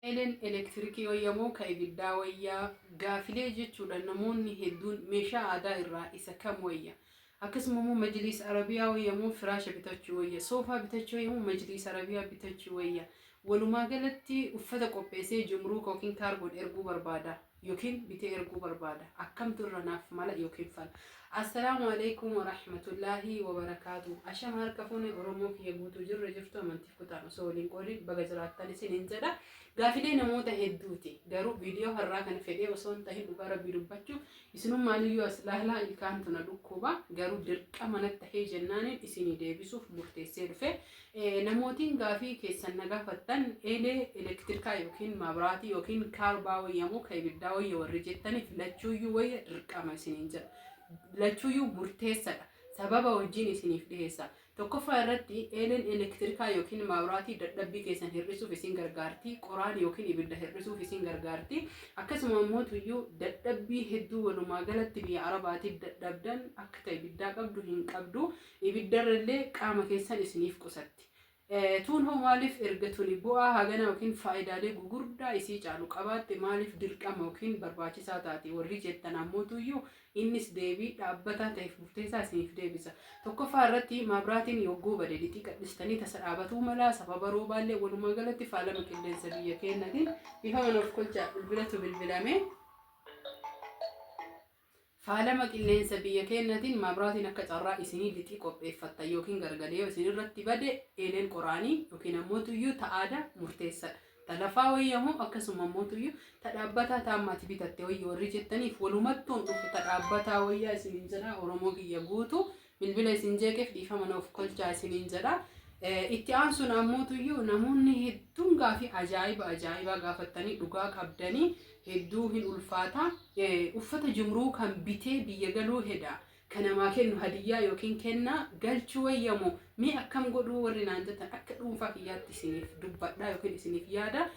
Elen elektirikii wayyamoo ka ibiddaa wayyaa gaafilee jechuudha namoonni hedduun meeshaa aadaa irraa isa kam wayya akkasuma immoo majliis arabiyaa wayyamoo firaasha bitachuu wayya soofaa bitachuu wayyamoo majliis arabiyaa bitachuu wayya walumaa galatti uffata qopheessee jumruuka yookiin kaargoon erguu barbaada yookiin bitee erguu barbaada akkamtu irra naaf mala yookiin fala. Assalaamu alaykum wa rahmatullahi wa barakaatu. Ashama harka fuune Oromoo kiyya guutuu jirra jirtu amantiif kutaan osoo waliin qoodin baga jiraattan isiniin jedha. Gaafilee namoota hedduuti garuu viidiyoo har'aa kana fedhee osoo hin tahin dhugaa rabbii dubbachuu isinummaaniyyuu as laalaa ilkaan tuna dhukkuba garuu dirqama natti tahee jennaaniin isinii deebisuuf murteessee dhufe. Namootiin gaafii keessan na gaafattan eelee elektirikaa yookiin maabiraatii yookiin kaarbaa wayyamoo ka ibiddaa wayya warri jettaniif lachuuyyuu wayya dirqama isiniin jedha. Lachuuyyuu murteessadha. Sababa wajjin isiniif dhiheessa. Tokkoffaa irratti eelen elektirikaa yookiin maabiraatii dadhabbii keessan hir'isuuf isin gargaarti. Qoraan yookiin ibidda hir'isuuf isin gargaarti. Akkasuma immoo tuyyuu dadhabbii hedduu walumaa galatti biyya Arabaatiif dadhabdan akka ta'e ibiddaa qabdu hin qabdu. Ibiddarrallee qaama keessan isiniif qusatti. Tuun hoo maaliif erga tuni bu'aa hagana yookiin faayidaalee gugurdaa isii caalu qabaatte maaliif dirqama yookiin barbaachisaa taate warri jettan ammoo tuyyuu innis deebii dhaabbataa ta'eef murteessaa isiniif deebisa. Tokkoffaa irratti maabiraatiin yogguu bade lixii qadhistanii tasa dhaabatuu mala sababa roobaallee walumaa galatti faalama qilleensa biyya keenyatiin bifa manoof kolchaa bilbilatu bilbilame. Faalama qilleensa biyya keenyatiin maabiraatiin akka carraa isinii lixii qopheeffatta yookiin gargalee isin irratti bade eeleen qoraanii yookiin ammoo tuyyuu ta'aada murteessadha. Talafaa wayyamoo akkasuma ammoo tuyyuu tadhaabbataa taammaati bitatte wayya warri jettaniif walumattuun dhufu tadhaabbataa wayyaa isiniin jedha. Oromoo kiyya guutuu bilbila isin jeeqeef dhiifama manoof kolchaa isiniin jedha. Itti aansuun ammoo tuyyuu namoonni hedduun gaafii ajaa'ibaa gaafattanii dhugaa qabdanii hedduu hin ulfaata. Uffata jumruu kan bitee biyya galuu heda kanamaa kennu hadiyyaa yookiin kennaa galchuu wayyamoo mee akkam godhuu warri naan jettan akka dhuunfaa kiyyaatti isiniif dubbadhaa yookiin isiniif yaada.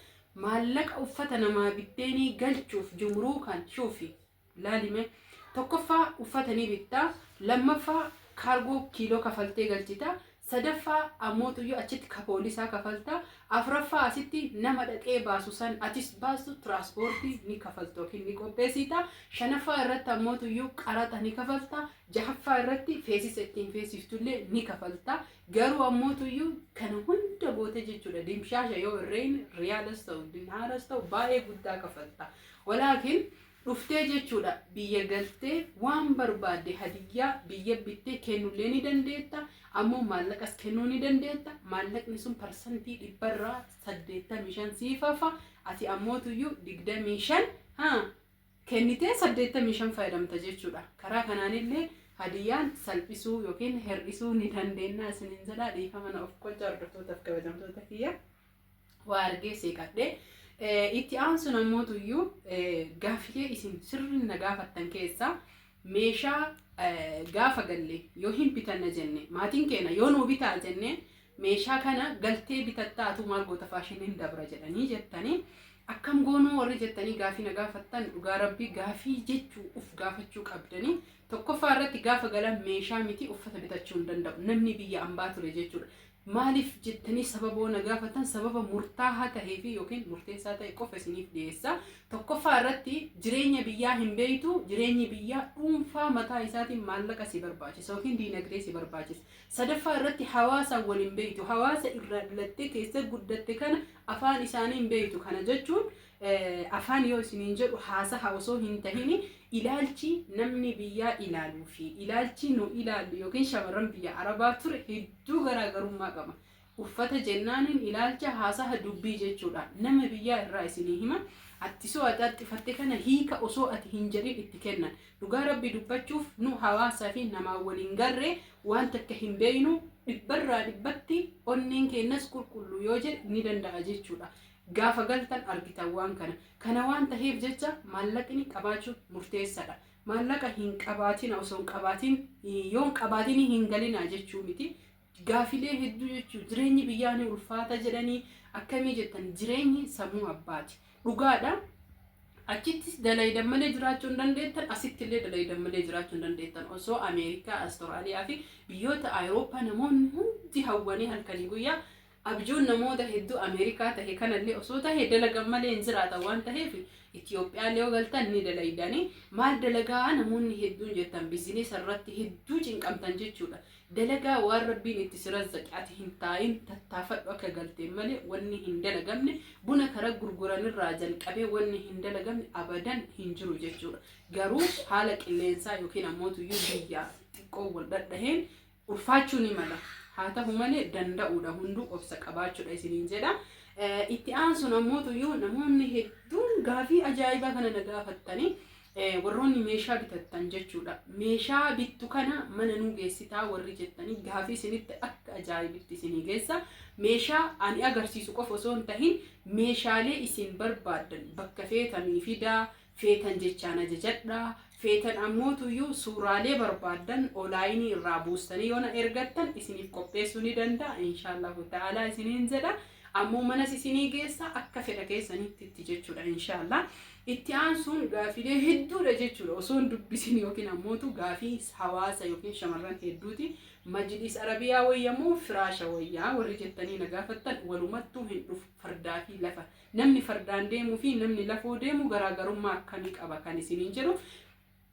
Maallaqa uffata namaa bitteenii galchuuf jumruu kan shuufi laalime tokkoffaa uffatanii bittaa, lammaffaa kaargoo kiiloo kafaltee galchita, sadaffaa ammoo tuyyuu achitti ka poolisaa kafalta, afuraffaa asitti nama dhaqee baasu san atis baasu tiraanspoortii ni kafalta yookiin ni qopheessita, shanaffaa irratti ammoo tuyyuu qaraxa ni kafalta, jahaffaa irratti feesisa ittiin feesiftullee ni kafalta. Garuu ammoo tuyyuu kana hunda goote jechuudha dimshaasha yoo irreen riyaalas ta'u dinaaras ta'u baay'ee guddaa kafalta. Walaakin dhuftee jechuudha biyya galtee waan barbaadde hadiyyaa biyya bittee kennullee ni dandeetta. Ammoo maallaqas kennuu ni dandeetta. Maallaqni sun parsantii 85 siifafa. Ati ammoo tuyyuu 25 kennitee 85 fayyadamta jechuudha. Karaa kanaanillee hadiyyaan salphisuu yookiin hir'isuu ni dandeenya isiniin jedha. Dhiifama mana of kolchaa hordoftootaf kabajamtoota kiyya waa argee seeqadhee. Itti aansuun ammoo tuyyuu gaafilee isin sirriin na gaafattan keessaa meeshaa gaafa galle yoo hin bitanna jenne maatiin keenya yoo nuu bitaa jenne meeshaa kana galtee bitattaatu maal goota faashiniin dabra jedhanii jettanii akkam goonuu warri jettanii gaafii na gaafattan dhugaa rabbii gaafii jechuu uf gaafachuu qabdanii. Tokkoffaa irratti gaafa galan meeshaa miti uffata bitachuu hin danda'u namni biyya ambaa ture jechuudha. Maaliif jettanii sababoo na gaafatan sababa murtaahaa tahee fi yookiin murteessaa ta'e qofa isiniif dhiyeessa. Tokkoffaa irratti jireenya biyyaa hin beektu. Jireenyi biyyaa dhuunfaa mataa isaatiin maallaqa si barbaachisa yookiin diinagdee si barbaachisa. Sadaffaa irratti hawaasaan waliin beektu. Hawaasa irraa dhalattee keessa guddatte kana afaan isaanii hin beektu. Kana jechuun afaan yoo isiniin jedhu haasa'a osoo hin tahini ilaalchi namni biyyaa ilaaluu fi ilaalchi nu ilaallu yookiin shamarran biyya Arabaa ture hedduu garaagarummaa qaba. Uffata jennaaniin ilaalcha haasa'a dubbii jechuudha. Nama biyyaa irraa isinii hima. Attisoo axaxxifatte kana hiika osoo ati hin jedhin itti kennan. Dhugaa rabbii dubbachuuf nu hawaasaa fi namaa waliin garree waan takka hin beeynu 100% onneen keenyas qulqulluu yoo jedhe ni danda'a jechuudha. Gaafa galtan argitan waan kana waan taheef jecha maallaqni qabaachuun murteessadha. Maallaqa hin qabaatin osoo hin qabaatin yoon qabaatin hin galina jechuu miti. Gaafilee hedduu jechuu jireenyi biyyaa ni ulfaata jedhanii akkamii jettan jireenyi sammuu abbaati. Dhugaadha. Achittis dalaydan malee jiraachuu hin dandeettan asittillee dalaydan malee jiraachuu hin dandeettan. Osoo Ameerikaa, Awustiraaliyaa fi biyyoota Awurooppaa namoonni hundi hawwanii halkanii guyyaa abjuun namoota hedduu Ameerikaa tahe kanallee osoo tahe dalagan malee hin jiraata waan taheef Itiyoophiyaallee yoo galtan ni dalaydanii maal dalagaa namoonni hedduun jettan bizinees irratti hedduu cinqamtan jechuudha. Dalagaa waan rabbiin itti sirazzaqi ati hin taa'in tattaafadhu akka galteen malee wanni hin dalagamne buna kara gurguranirraa jalqabee wanni hin dalagamne abadan hin jiru jechuudha. Garuu haala qilleensaa yookiin ammoo tuyyuu biyyaa xiqqoo wal dhadhaheen ulfaachuu ni mala. haa ta'u malee danda'uudha hunduu obsa qabaachuudha isiniin jedha. Itti aansuun ammoo tuyyuu namoonni hedduun gaafii ajaa'ibaa kana na gaafattanii warroonni meeshaa bitattan jechuudha. Meeshaa bittu kana mana nuu geessitaa warri jettanii gaafii isinitti akka ajaa'ibitti isinii geessa. Meeshaa ani agarsiisu qofa osoo hin tahin meeshaalee isin barbaaddan bakka feetanii fidaa, feetan jechaan ajajadhaa. Feetan ammoo tuyyuu suuraalee barbaaddan onlaayinii irraa buustanii yoo na ergattan isiniif qopheessuu ni danda'a. Inshaallahu ta'ala isiniin jedha. Ammoo manas isinii geessa akka fedha keessanitti jechuudha inshaallah. Itti aansuun gaafilee hedduudha jechuudha. Osoo hin dubbisin yookiin ammoo gaafii hawaasa yookiin shamarran hedduuti. Majlis Arabiyaa wayyamoo firaasha wayyaa warri jettanii na gaafattan walumattuu hin dhufu fardaa fi lafa. Namni fardaan deemuu fi namni lafoo deemu garaagarummaa akkamii qaba kan isiniin jedhu.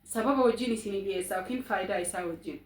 Sababa wajjin isinii dhiyeessaa yookiin faayidaa isaa wajjin.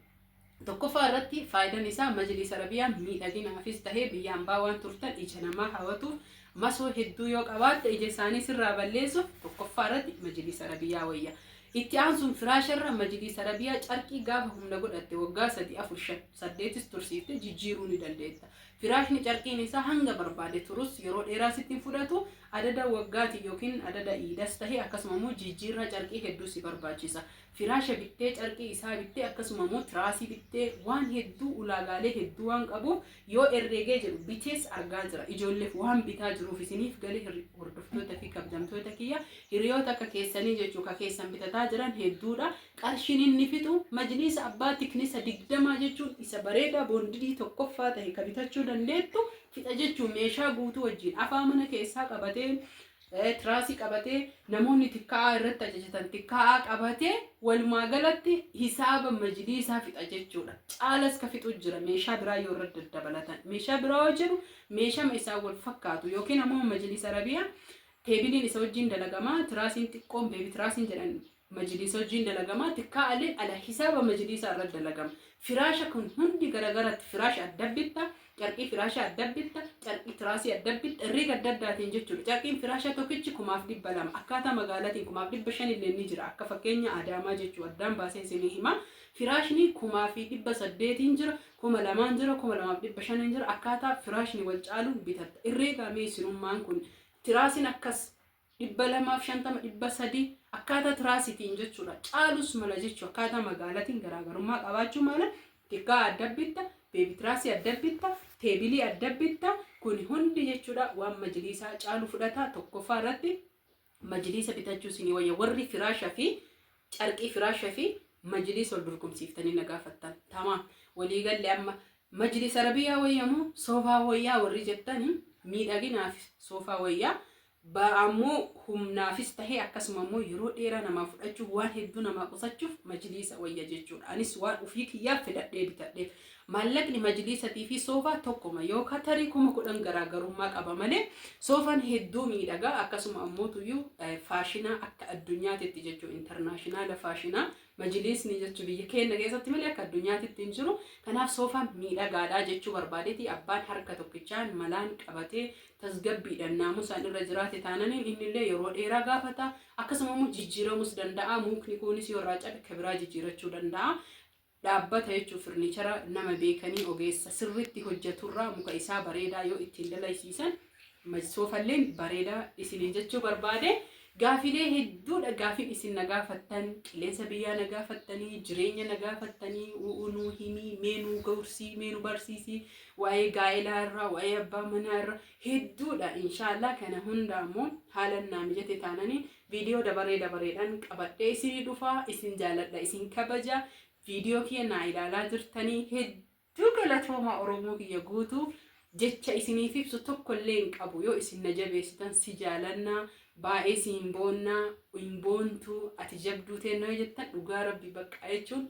Tokkoffaa irratti faayidaan isaa Majlis Arabiyaa miidhaginaafis tahee biyya hambaa waan turtan ija namaa hawwatuuf masoo hedduu yoo qabaatte ija isaanii sirraa balleessuuf tokkoffaa irratti Majlis Arabiyaa wayya. Itti aansuun firaasha irra Majlis Arabiyaa carqii gaafa humna godhatte waggaa 3 4 5 8 tursiifte jijjiiruu ni dandeetta. Firaashni carqiin isaa hanga barbaade turus yeroo dheeraa sitti fudhatu adada waggaati yookiin adada iidas tahee akkasuma immoo jijjiirraa carqii hedduu si barbaachisa. Firaasha bittee carqii isaa bittee akkasuma immoo tiraasii bittee waan hedduu ulaagaalee hedduu waan qabuuf yoo herreegee jedhu bitees argaa jira. Ijoolleef waan bitaa jiruuf isiniif galee hordoftoota fi kabajamtoota kiyya hiriyoota akka keessanii jechuu ka keessan bitataa jiran hedduudha. Qarshiin inni fixu majlisa abbaa tiknisa 20 jechuun isa bareedaa boondidii tokkoffaa ta'e ka bitachuu dandeettu fixa jechuun meeshaa guutuu wajjin afaa mana keessaa qabatee tiraasii qabatee namoonni tikkaa'aa irratti ajajatan tikkaa'aa qabatee walumaa galatti hisaaba majlisaa fixa jechuudha. Caalas ka fixu jira meeshaa biraa yoo irratti dabalatan. Meeshaa biraa yoo jedhu meeshaa isaa wal fakkaatu yookiin ammoo Majlis Arabiyaa teebiliin isa wajjin dalagamaa tiraasiin xiqqoon beebi tiraasiin jedhan majlisa wajjin dalagamaa tikkaa'aleen ala hisaaba majlisaa irratti dalagama. Firaasha kun hundi garagaratti firaasha adda bitta. Carqii firaasha adda bitta, carqii tiraasii adda bitta, herreega adda addaatiin jechuudha. Carqiin firaasha tokkichi 1200 akkaataa magaalaatiin 1500 illee ni jira. Akka fakkeenya Adaamaa jechuudha. Addaan baasee isinii hima. Firaashni 1800 jira, 2000 jira, 2500 jira. Akkaataa firaashni wal caaluun bitatta. Herreega meessinummaan kun tiraasiin akkas 250 300 akkaataa tiraasiitiin jechuudha. Caalus mala jechuudha. Akkaataa magaalaatiin garaagarummaa qabaachuu mala tikkaa adda bitta. Beebi tiraasii adda bitta, teebilii adda bitta, kun hundi jechuudha waan majlisaa caalu fudhata. Tokkoffaa irratti majlisa bitachuu isinii wayya warri firaasha fi carqii firaasha fi majlisa wal dorgomsiiftanii na gaafattan. Tamaam waliigalle amma Majlis Arabiyaa wayyamoo soofaa wayyaa warri jettanii miidhaginaaf soofaa wayyaa ammoo humnaafis tahee akkasuma immoo yeroo dheeraa namaa fudhachuuf waan hedduu namaa qusachuuf majlisa wayya jechuudha. Anis waan ofii kiyyaaf fedhadhee bitadheef. Maallaqni majlisatii fi soofaa tokkuma yoo katarii 10,000 garaagarummaa qaba malee soofaan hedduu miidhagaa akkasuma ammoo tuyyuu faashinaa akka addunyaatitti jechuudha. Intarnaashinaala faashinaa majlisni jechuudha biyya keenya keessatti malee akka addunyaatitti hin jiru. Kanaaf soofaan miidhagaadhaa jechuu barbaadeeti abbaan harka tokkichaan malaan qabatee tasgabbiidhaan naamusaan irra jiraate taananiin innillee yeroo dheeraa gaafata. Akkasuma immoo jijjiiramus danda'a. Mukni kunis yoo irraa cabe ka biraa jijjiirachuu danda'a. Dhaabbata jechuun firniichara nama beekanii ogeessa sirriitti hojjeturraa muka isaa bareedaa yoo ittiin dalaysiisan soofalleen bareedaa isiniin jechuu barbaade. Gaafilee hedduudha gaafiin isin na gaafattan qilleensa biyyaa na gaafattanii jireenya na gaafattanii nuu himii meenuu gorsii meenuu barsiisii waa'ee gaa'elaa irraa waa'ee abbaa manaa irraa hedduudha. Inshaallah kana hunda ammoo haala naa mijate taananii viidiyoo dabareedhaan qabadhee isinii dhufaa. Isin jaaladha isin kabaja. Video kiyya naa ilaalaa jirtanii hedduu galatooma Oromoo kiyya guutuu jecha isiniif ibsu tokkollee hin qabu. Yoo isin na jabeessitan si jaalannaa baay'ee si hin boonnaa hin boontuu ati jabduu teennoo jettan dhugaa rabbi bakka jechuun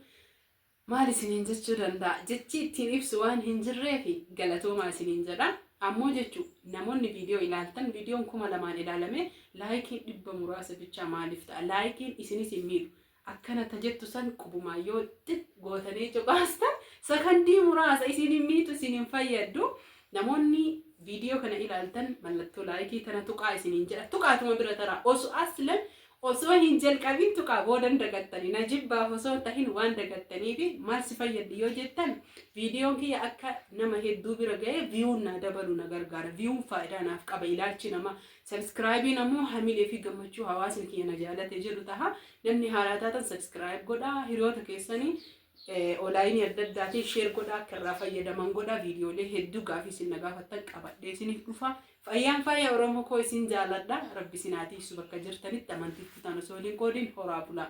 maal isiniin jechuu danda'a. Jechi ittiin ibsu waan hin jirreef galatoomaa isiniin jedha. ammoo jechuun namoonni viidiyoo ilaaltan viidiyoon 2000 ilaalame laayikiin 100 muraasa bicha maaliif ta'a laayikiin isinis hin miidhu akkana tajettu san qubumaa yoo gootanii cuqaastan sakandii muraasa isin hin miidhu isin hin fayyaddu namoonni viidiyoo kana ilaaltan mallattoo laayikii tana tuqaa isiniin jedha tuqaatuma bira tara osoo hin jalqabin tuqaa boodan dagattanii na jibbaaf osoo tahin waan dagattanii fi maal si fayyaddi yoo jettan viidiyoon kiyya akka nama hedduu bira ga'e viyuun na dabalu na gargaara viyuun faayidaa naaf qaba ilaalchi nama sabskraayibiin ammoo hamilee fi gammachuu hawaasni kiyya na jaalate jedhu taha namni haaraa taatan sabskraayib godhaa hiriyoota keessanii olaayinii adda addaatiin sheer godhaa akka irraa fayyadaman godhaa viidiyoolee hedduu gaafii isin na gaafattan qabadhee isiniif dhufa fayyaan fayyaa Oromoo koo isin jaaladha rabbi isin haa tiisu bakka jirtanitti amantiitti tan osoo hin qoodin horaa bulaa.